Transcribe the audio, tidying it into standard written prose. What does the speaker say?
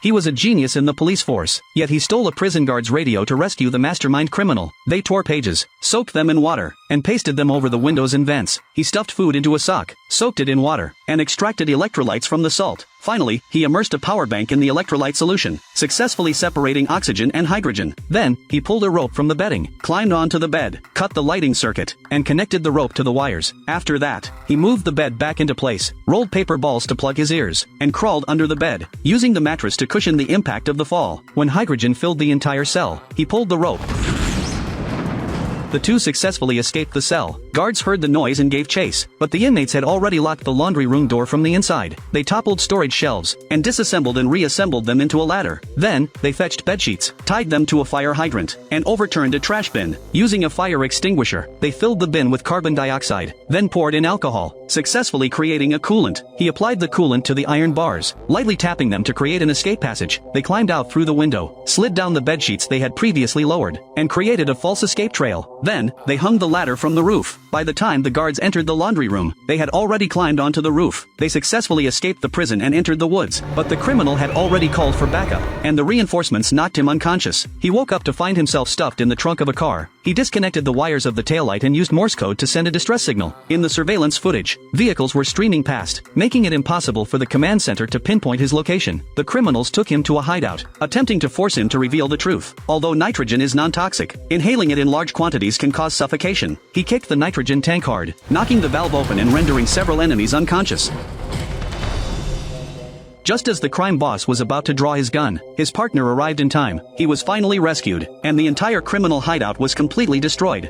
He was a genius in the police force, yet he stole a prison guard's radio to rescue the mastermind criminal. They tore pages, soaked them in water, and pasted them over the windows and vents. He stuffed food into a sock, soaked it in water, and extracted electrolytes from the salt. Finally, he immersed a power bank in the electrolyte solution, successfully separating oxygen and hydrogen. Then, he pulled a rope from the bedding, climbed onto the bed, cut the lighting circuit, and connected the rope to the wires. After that, he moved the bed back into place, rolled paper balls to plug his ears, and crawled under the bed, using the mattress to cushion the impact of the fall. When hydrogen filled the entire cell, he pulled the rope. The two successfully escaped the cell. Guards heard the noise and gave chase, but the inmates had already locked the laundry room door from the inside. They toppled storage shelves, and disassembled and reassembled them into a ladder. Then, they fetched bedsheets, tied them to a fire hydrant, and overturned a trash bin. Using a fire extinguisher, they filled the bin with carbon dioxide, then poured in alcohol, successfully creating a coolant. He applied the coolant to the iron bars, lightly tapping them to create an escape passage. They climbed out through the window, slid down the bedsheets they had previously lowered, and created a false escape trail. Then, they hung the ladder from the roof. By the time the guards entered the laundry room, they had already climbed onto the roof. They successfully escaped the prison and entered the woods, but the criminal had already called for backup, and the reinforcements knocked him unconscious. He woke up to find himself stuffed in the trunk of a car. He disconnected the wires of the taillight and used Morse code to send a distress signal. In the surveillance footage, vehicles were streaming past, making it impossible for the command center to pinpoint his location. The criminals took him to a hideout, attempting to force him to reveal the truth. Although nitrogen is non-toxic, inhaling it in large quantities can cause suffocation. He kicked the nitrogen tank hard, knocking the valve open and rendering several enemies unconscious. Just as the crime boss was about to draw his gun, his partner arrived in time. He was finally rescued, and the entire criminal hideout was completely destroyed.